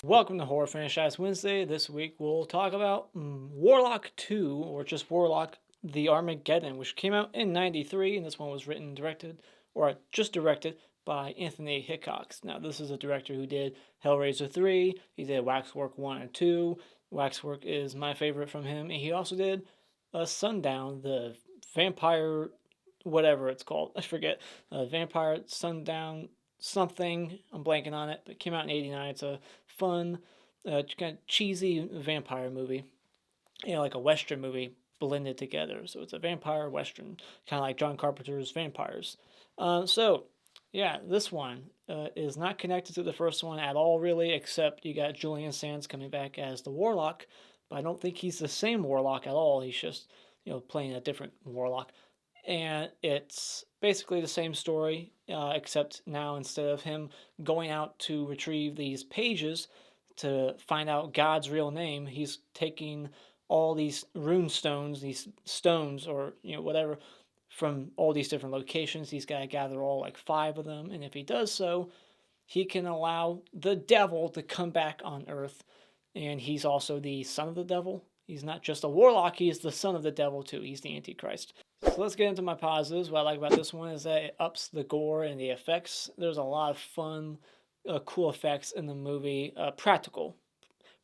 Welcome to Horror Franchise Wednesday. This week we'll talk about Warlock 2, or just Warlock The Armageddon, which came out in '93, and this one was written and directed, or just directed, by Anthony Hickox. Now, this is a director who did Hellraiser 3, he did Waxwork 1 and 2. Waxwork is my favorite from him, and he also did Sundown, the vampire, whatever it's called, I forget, Vampire Sundown something. I'm blanking on it, but it came out in '89. It's a fun, kind of cheesy vampire movie, like a Western movie blended together. So it's a vampire Western, kind of like John Carpenter's Vampires. Yeah, this one is not connected to the first one at all, really, except you got Julian Sands coming back as the Warlock, but I don't think he's the same Warlock at all. He's just, playing a different Warlock. And it's basically the same story, except now instead of him going out to retrieve these pages to find out God's real name, he's taking all these rune stones, these stones, or whatever, from all these different locations. He's got to gather all like 5 of them, and if he does so, he can allow the devil to come back on Earth, and he's also the son of the devil. He's not just a warlock, he's the son of the devil too. He's the Antichrist. So let's get into my positives. What I like about this one is that it ups the gore and the effects. There's a lot of fun, cool effects in the movie. Practical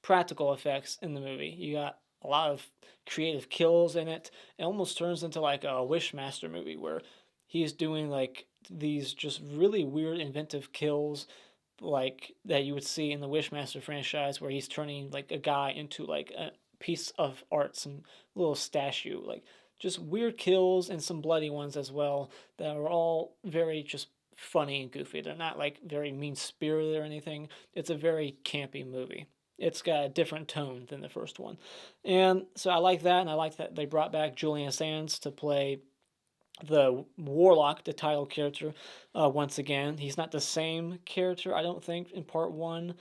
effects in the movie. You got a lot of creative kills in it. It almost turns into like a Wishmaster movie where he's doing like these just really weird inventive kills like that you would see in the Wishmaster franchise, where he's turning like a guy into like a piece of art, some little statue, like just weird kills and some bloody ones as well that are all very just funny and goofy. They're not like very mean-spirited or anything. It's a very campy movie. It's got a different tone than the first one. And so I like that, and I like that they brought back Julian Sands to play the Warlock, the title character, once again. He's not the same character, I don't think, in part 1.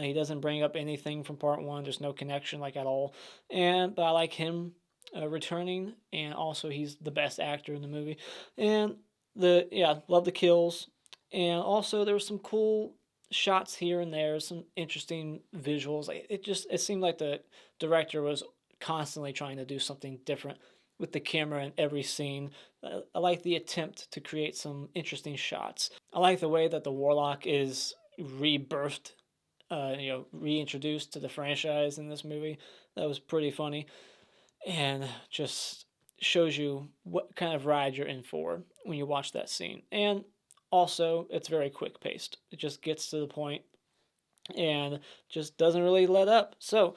He doesn't bring up anything from part 1. There's no connection, like, at all. But I like him returning, and also he's the best actor in the movie. And love the kills. And also there were some cool shots here and there, some interesting visuals. It seemed like the director was constantly trying to do something different with the camera in every scene. I like the attempt to create some interesting shots. I like the way that the Warlock is rebirthed, reintroduced to the franchise in this movie. That was pretty funny, and just shows you what kind of ride you're in for when you watch that scene. And also, it's very quick paced. It just gets to the point and just doesn't really let up. So,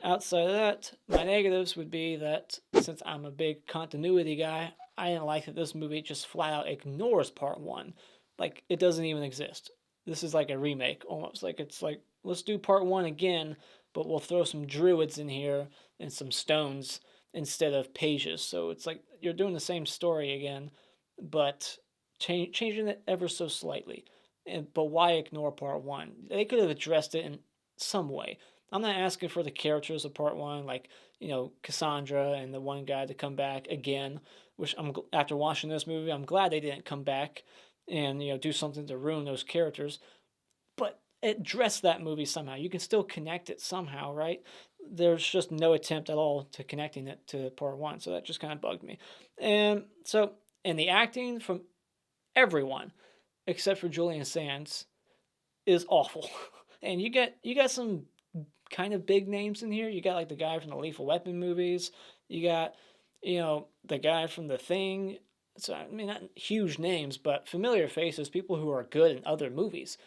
outside of that, my negatives would be that since I'm a big continuity guy, I didn't like that this movie just flat out ignores part 1. Like, it doesn't even exist. This is like a remake, almost. Like, it's like, let's do part 1 again, but we'll throw some druids in here and some stones instead of pages. So it's like you're doing the same story again, but changing it ever so slightly. But why ignore part 1? They could have addressed it in some way. I'm not asking for the characters of part 1, like, Cassandra and the one guy to come back again, which after watching this movie, I'm glad they didn't come back and, do something to ruin those characters. But address that movie somehow. You can still connect it somehow, right? There's just no attempt at all to connecting it to part 1, so that just kind of bugged me. And the acting from everyone, except for Julian Sands, is awful. And you got some kind of big names in here. You got like the guy from the Lethal Weapon movies. You got, the guy from The Thing. So, I mean, not huge names, but familiar faces, people who are good in other movies.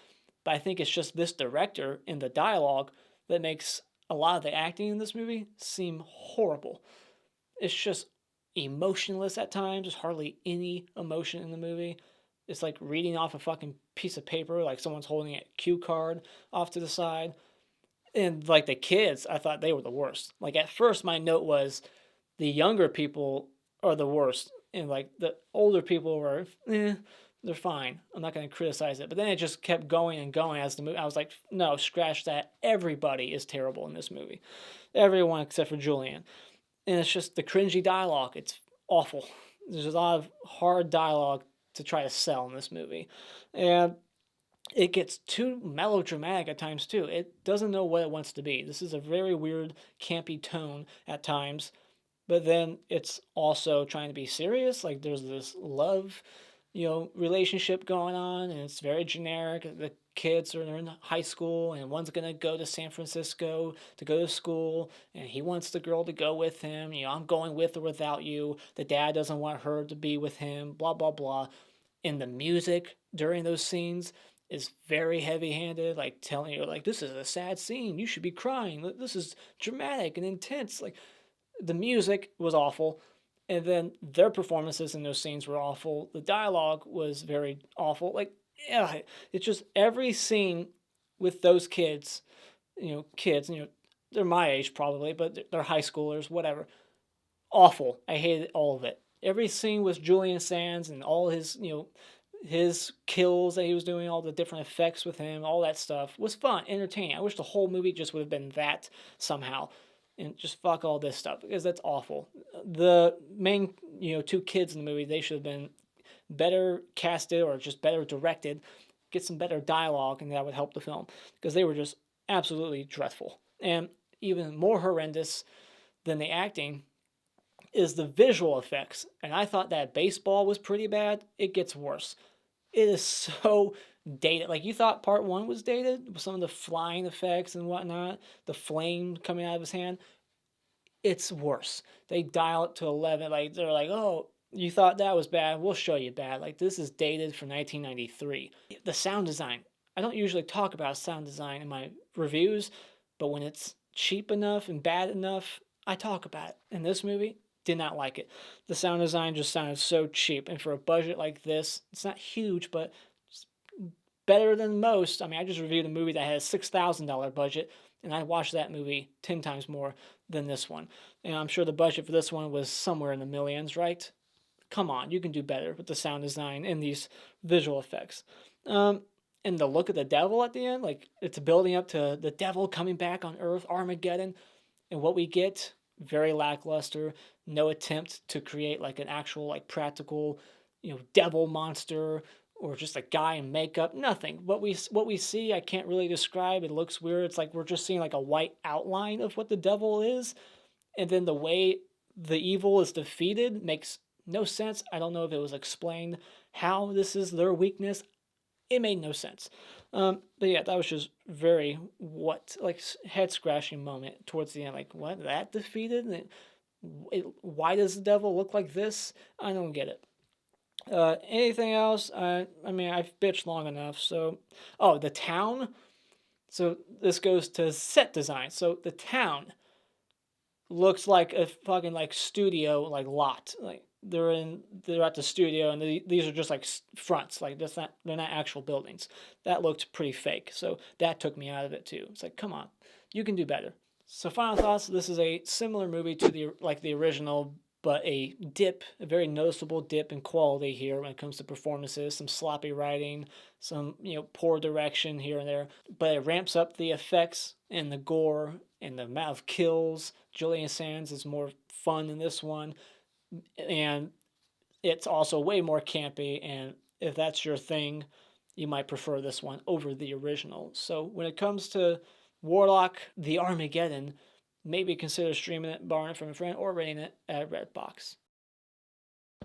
But I think it's just this director and the dialogue that makes a lot of the acting in this movie seem horrible. It's just emotionless at times. There's hardly any emotion in the movie. It's like reading off a fucking piece of paper, like someone's holding a cue card off to the side. And like the kids, I thought they were the worst. Like at first my note was the younger people are the worst. And like the older people were, they're fine. I'm not going to criticize it. But then it just kept going and going as the movie. I was like, no, scratch that. Everybody is terrible in this movie. Everyone except for Julian. And it's just the cringy dialogue. It's awful. There's a lot of hard dialogue to try to sell in this movie. And it gets too melodramatic at times too. It doesn't know what it wants to be. This is a very weird, campy tone at times, but then it's also trying to be serious. Like there's this love, relationship going on, and it's very generic. The kids are in high school, and one's gonna go to San Francisco to go to school, and he wants the girl to go with him. I'm going with or without you. The dad doesn't want her to be with him. Blah blah blah. And the music during those scenes is very heavy-handed, like telling you like this is a sad scene, you should be crying, this is dramatic and intense. Like the music was awful, and then their performances in those scenes were awful. The dialogue was very awful. Like, yeah, it's just every scene with those kids, they're my age probably, but they're high schoolers, whatever. Awful. I hated all of it. Every scene with Julian Sands and all his kills that he was doing, all the different effects with him, all that stuff was fun, entertaining. I wish the whole movie just would have been that somehow, and just fuck all this stuff because that's awful. The main, two kids in the movie, they should have been better casted or just better directed, get some better dialogue, and that would help the film because they were just absolutely dreadful. And even more horrendous than the acting is the visual effects. And I thought that baseball was pretty bad. It gets worse. It is so dated. Like, you thought part one was dated with some of the flying effects and whatnot, the flame coming out of his hand. It's worse. They dial it to 11. Like, they're like, oh, you thought that was bad? We'll show you bad. Like, this is dated from 1993. The sound design. I don't usually talk about sound design in my reviews, but when it's cheap enough and bad enough, I talk about it. In this movie, did not like it. The sound design just sounded so cheap, and for a budget like this, it's not huge, but it's better than most. I mean, I just reviewed a movie that had a $6,000 budget, and I watched that movie 10 times more than this one. And I'm sure the budget for this one was somewhere in the millions, right? Come on, you can do better with the sound design and these visual effects. And the look of the devil at the end, like it's building up to the devil coming back on Earth, Armageddon, and what we get, very lackluster. No attempt to create like an actual like practical, devil monster or just a guy in makeup. Nothing. What we see, I can't really describe. It looks weird. It's like we're just seeing like a white outline of what the devil is, and then the way the evil is defeated makes no sense. I don't know if it was explained how this is their weakness. It made no sense. But yeah, that was just very head scratching moment towards the end. Like, what, that defeated? Why does the devil look like this? I don't get it. Anything else? I mean, I've bitched long enough. So, the town. So this goes to set design. So the town looks like a fucking like studio like lot. Like they're at the studio, and these are just like fronts. Like they're not actual buildings. That looked pretty fake. So that took me out of it too. It's like, come on, you can do better. So final thoughts. This is a similar movie to the original, but a very noticeable dip in quality here when it comes to performances. Some sloppy writing, some poor direction here and there. But it ramps up the effects and the gore and the amount of kills. Julian Sands is more fun in this one, and it's also way more campy. And if that's your thing, you might prefer this one over the original. So when it comes to Warlock The Armageddon, maybe consider streaming it, borrowing it from a friend, or renting it at Redbox.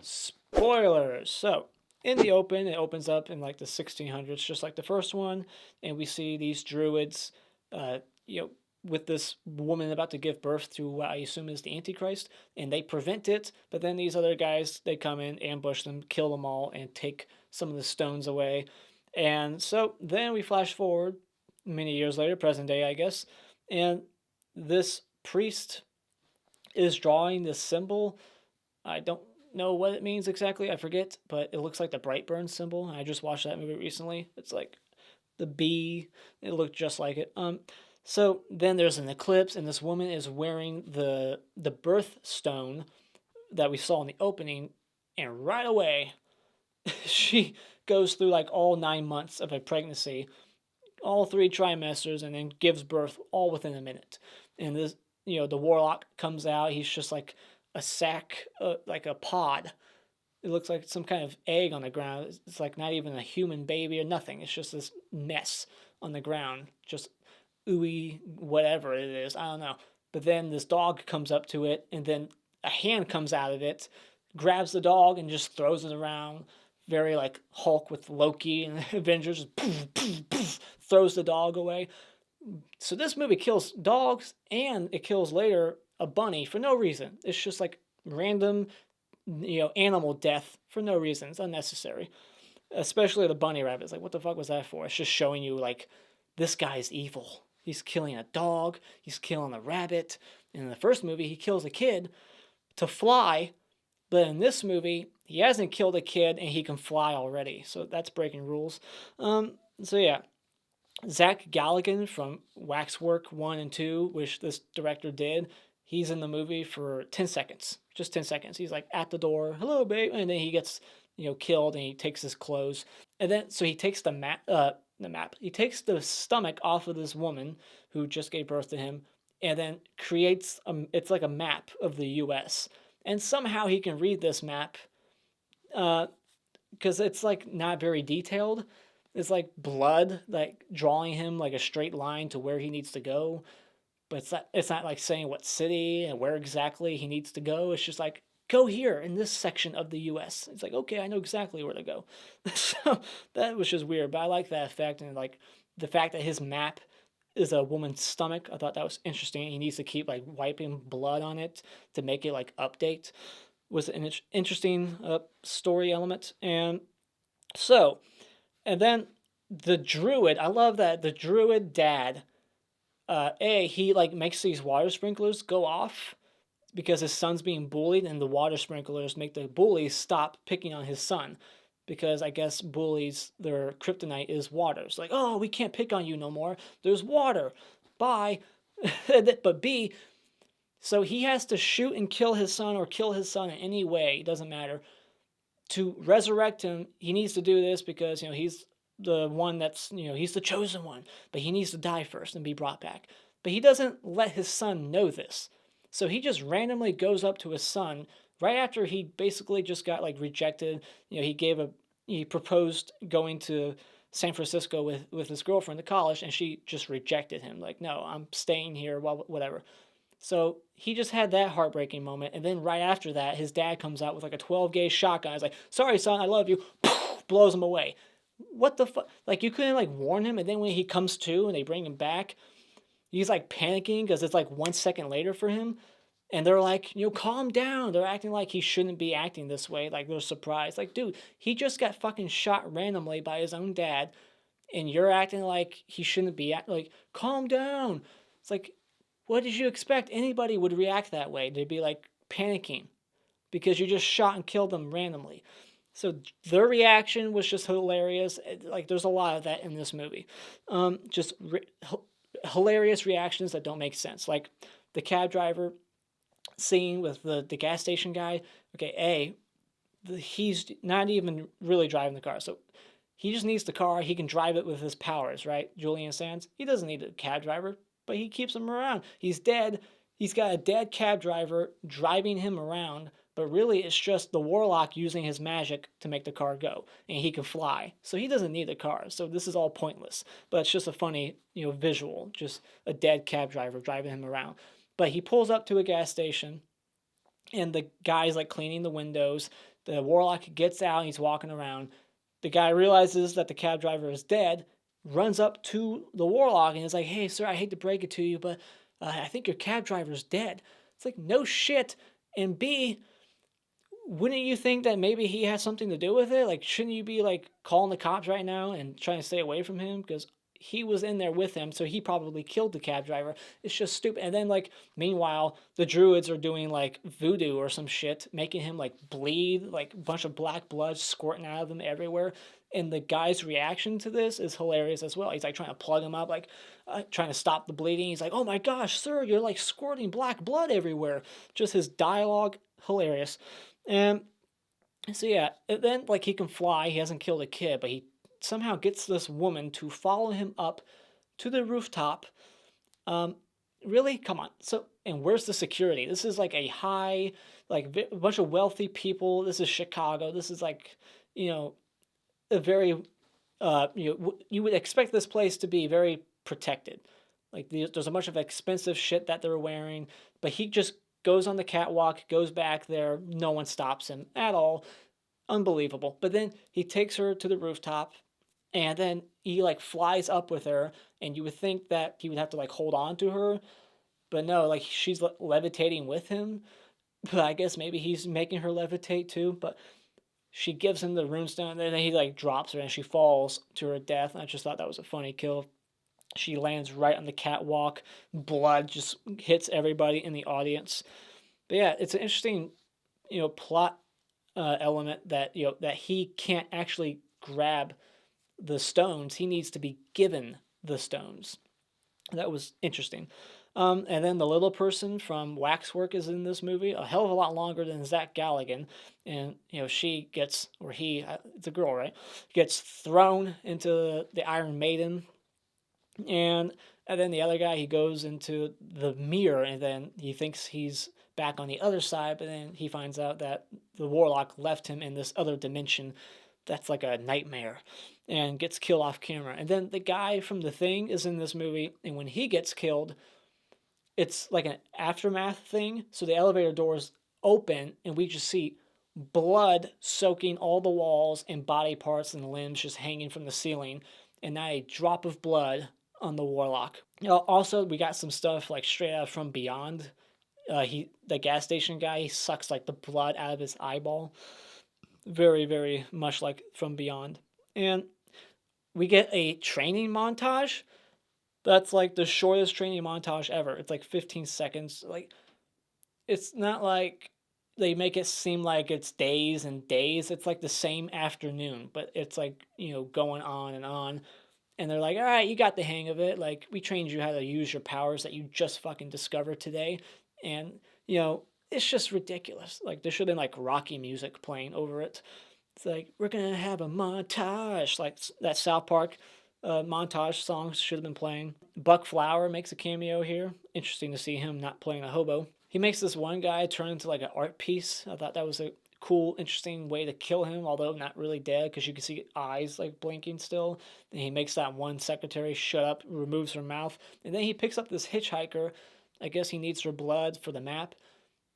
Spoilers! So, in the open, it opens up in like the 1600s, just like the first one, and we see these druids, with this woman about to give birth to what I assume is the Antichrist, and they prevent it, but then these other guys, they come in, ambush them, kill them all, and take some of the stones away. And so then we flash forward many years later, present day, I guess, and this priest is drawing this symbol. I don't know what it means exactly, I forget, but it looks like the Brightburn symbol. I just watched that movie recently. It's like the bee. It looked just like it. So then there's an eclipse, and this woman is wearing the birth stone that we saw in the opening, and right away she goes through like all 9 months of a pregnancy, all 3 trimesters, and then gives birth all within a minute. And this, the warlock comes out. He's just like a sack, like a pod It looks like some kind of egg on the ground. It's like not even a human baby or nothing. It's just this mess on the ground, just ooey, whatever it is. I don't know. But then this dog comes up to it, and then a hand comes out of it, grabs the dog, and just throws it around. Very like Hulk with Loki and Avengers, just poof, poof, poof, throws the dog away. So this movie kills dogs, and it kills later a bunny for no reason. It's just like random, animal death for no reason. It's unnecessary. Especially the bunny rabbit. It's like, what the fuck was that for? It's just showing you like this guy's evil. He's killing a dog. He's killing a rabbit. And in the first movie, he kills a kid to fly. But in this movie, he hasn't killed a kid and he can fly already. So that's breaking rules. So yeah, Zach Galligan from Waxwork 1 and 2, which this director did, he's in the movie for 10 seconds. Just 10 seconds. He's like at the door, hello, babe. And then he gets, killed and he takes his clothes. And then, so he takes he takes the stomach off of this woman who just gave birth to him and then creates, it's like a map of the U.S. And somehow he can read this map because it's like not very detailed. It's like blood, like drawing him like a straight line to where he needs to go. But it's not like saying what city and where exactly he needs to go. It's just like, go here in this section of the U.S. It's like, okay, I know exactly where to go. So that was just weird. But I like that effect. And like the fact that his map is a woman's stomach, I thought that was interesting. He needs to keep like wiping blood on it to make it like update. Was an interesting story element. And so, and then the druid, I love that the druid dad, he like makes these water sprinklers go off because his son's being bullied, and the water sprinklers make the bullies stop picking on his son. Because I guess bullies, their kryptonite is water. It's like, oh, we can't pick on you no more. There's water. Bye. But B, so he has to shoot and kill his son or kill his son in any way. It doesn't matter. To resurrect him, he needs to do this because, he's the one that's, he's the chosen one. But he needs to die first and be brought back. But he doesn't let his son know this. So he just randomly goes up to his son right after he basically just got like rejected. He proposed going to San Francisco with his girlfriend to college, and she just rejected him. Like, no, I'm staying here, whatever. So he just had that heartbreaking moment, and then right after that, his dad comes out with like a 12-gauge shotgun. He's like, sorry, son, I love you. Blows him away. What the fuck? Like, you couldn't like warn him, and then when he comes to and they bring him back, he's like panicking because it's like 1 second later for him. And they're like, calm down. They're acting like he shouldn't be acting this way. Like, they're surprised. Like, dude, he just got fucking shot randomly by his own dad. And you're acting like he shouldn't be. Like, calm down. It's like, what did you expect? Anybody would react that way. They'd be like panicking because you just shot and killed them randomly. So their reaction was just hilarious. Like, there's a lot of that in this movie. Hilarious reactions that don't make sense. Like, the cab driver scene with the gas station guy. Okay, he's not even really driving the car. So he just needs the car. He can drive it with his powers, right? Julian Sands. He doesn't need a cab driver, but he keeps him around. He's dead. He's got a dead cab driver driving him around, but really it's just the Warlock using his magic to make the car go, and he can fly. So he doesn't need the car. So this is all pointless, but it's just a funny, visual, just a dead cab driver driving him around. But he pulls up to a gas station, and the guy's like cleaning the windows. The Warlock gets out, and he's walking around. The guy realizes that the cab driver is dead, runs up to the Warlock, and is like, hey, sir, I hate to break it to you, but I think your cab driver's dead. It's like, no shit. And B, wouldn't you think that maybe he has something to do with it? Like, shouldn't you be like calling the cops right now and trying to stay away from him? Because he was in there with him, so he probably killed the cab driver. It's just stupid. And then, like, meanwhile, the druids are doing, like, voodoo or some shit, making him, like, bleed, like, a bunch of black blood squirting out of him everywhere. And the guy's reaction to this is hilarious as well. He's, like, trying to plug him up, like, trying to stop the bleeding. He's like, oh, my gosh, sir, you're, like, squirting black blood everywhere. Just his dialogue, hilarious. And so, yeah, then, like, he can fly. He hasn't killed a kid, but he somehow gets this woman to follow him up to the rooftop. Really? Come on. So, and where's the security? This is like a high like a bunch of wealthy people. This is Chicago. This is like, a very, you would expect this place to be very protected. Like there's a bunch of expensive shit that they're wearing, but he just goes on the catwalk, goes back there. No one stops him at all. Unbelievable. But then he takes her to the rooftop, and then he like flies up with her, and you would think that he would have to like hold on to her, but no, like she's levitating with him. But I guess maybe he's making her levitate too. But she gives him the runestone, and then he like drops her, and she falls to her death. And I just thought that was a funny kill. She lands right on the catwalk. Blood just hits everybody in the audience. But yeah, it's an interesting, plot element that that he can't actually grab the stones. He needs to be given the stones. That was interesting. And then the little person from Waxwork is in this movie, a hell of a lot longer than Zach Galligan. And, she gets, or he, it's a girl, right? Gets thrown into the Iron Maiden. And then the other guy, he goes into the mirror, and then he thinks he's back on the other side, but then he finds out that the Warlock left him in this other dimension that's like a nightmare, and gets killed off camera. And then the guy from The Thing is in this movie, and when he gets killed, it's like an aftermath thing. So the elevator doors open, and we just see blood soaking all the walls and body parts and limbs just hanging from the ceiling, and not a drop of blood on the Warlock. Also, we got some stuff like straight out from Beyond. The gas station guy, he sucks like the blood out of his eyeball. Very, very much like From Beyond. And we get a training montage that's like the shortest training montage ever. It's like 15 seconds. Like, it's not like they make it seem like it's days and days. It's like the same afternoon, but it's like, going on and on. And they're like, all right, you got the hang of it. Like, we trained you how to use your powers that you just fucking discovered today. And, it's just ridiculous. Like, there should have been, like, Rocky music playing over it. It's like, we're going to have a montage. Like, that South Park montage song should have been playing. Buck Flower makes a cameo here. Interesting to see him not playing a hobo. He makes this one guy turn into, like, an art piece. I thought that was a cool, interesting way to kill him, although not really dead, because you can see eyes like blinking still. And he makes that one secretary shut up, removes her mouth, and then he picks up this hitchhiker. I guess he needs her blood for the map,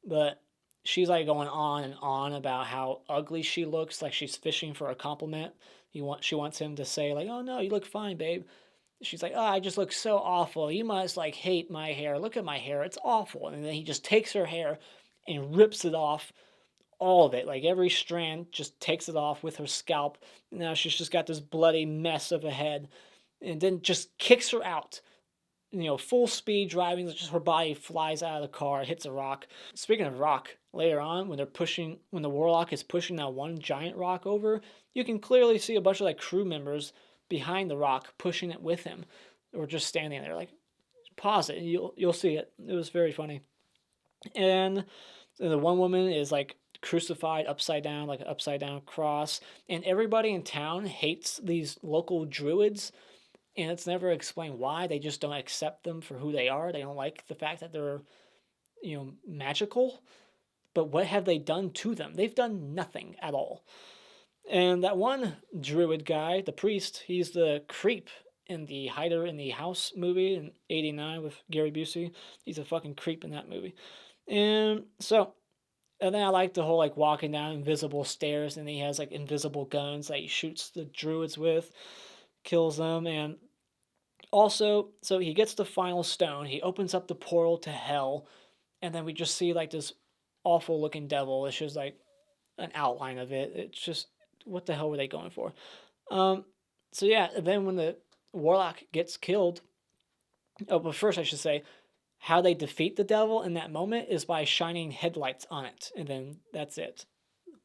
but she's like going on and on about how ugly she looks, like she's fishing for a compliment. She wants him to say like, "Oh no, you look fine, babe." She's like, "Oh, I just look so awful. You must like hate my hair. Look at my hair. It's awful." And then he just takes her hair and rips it off, all of it, like every strand, just takes it off with her scalp. Now she's just got this bloody mess of a head, and then just kicks her out. Full speed driving, just her body flies out of the car, hits a rock. Speaking of rock, later on when the Warlock is pushing that one giant rock over, you can clearly see a bunch of like crew members behind the rock pushing it with him, or just standing there. Like, pause it, and you'll see it. It was very funny. And the one woman is like crucified upside down, like an upside down cross, and everybody in town hates these local druids, and it's never explained why. They just don't accept them for who they are. They don't like the fact that they're magical. But what have they done to them? They've done nothing at all. And that one druid guy, the priest, he's the creep in the Hider in the House movie in '89 with Gary Busey. He's a fucking creep in that movie. And then I like the whole like walking down invisible stairs, and he has like invisible guns that he shoots the druids with, kills them. And also, so he gets the final stone, he opens up the portal to hell, and then we just see like this awful looking devil. It's just like an outline of it. It's just, what the hell were they going for? So yeah, and then when the Warlock gets killed, but first I should say, how they defeat the devil in that moment is by shining headlights on it, and then that's it.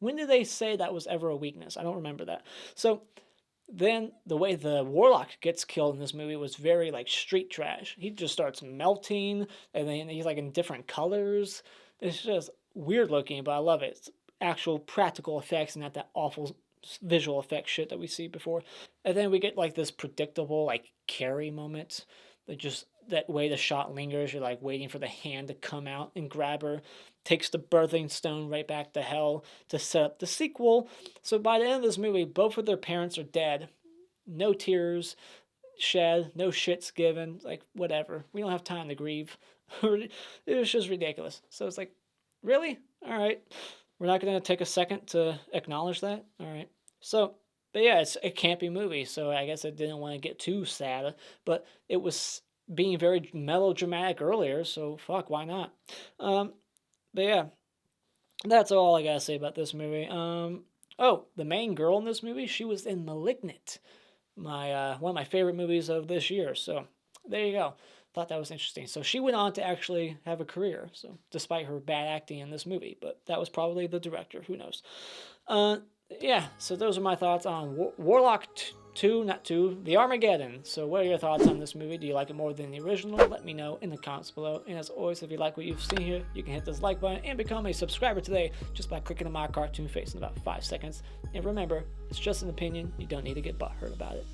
When did they say that was ever a weakness? I don't remember that. So then the way the Warlock gets killed in this movie was very like street trash. He just starts melting, and then he's like in different colors. It's just weird looking, but I love it. It's actual practical effects and not that awful visual effect shit that we see before. And then we get like this predictable like Carrie moment. That just that way the shot lingers. You're like waiting for the hand to come out and grab her. Takes the birthing stone right back to hell to set up the sequel. So by the end of this movie, both of their parents are dead. No tears shed, no shits given. Like, whatever. We don't have time to grieve. It was just ridiculous. So it's like, really? All right. We're not going to take a second to acknowledge that? All right. So, but yeah, it's a campy movie. So I guess I didn't want to get too sad. But it was being very melodramatic earlier. So fuck, why not? But yeah, that's all I gotta say about this movie. Oh, the main girl in this movie, she was in *Malignant*, one of my favorite movies of this year. So there you go. Thought that was interesting. So she went on to actually have a career. So despite her bad acting in this movie, but that was probably the director. Who knows? Yeah. So those are my thoughts on Warlock 2, not 2, The Armageddon. So what are your thoughts on this movie? Do you like it more than the original? Let me know in the comments below. And as always, if you like what you've seen here, you can hit this like button and become a subscriber today just by clicking on my cartoon face in about 5 seconds. And remember, it's just an opinion. You don't need to get butthurt about it.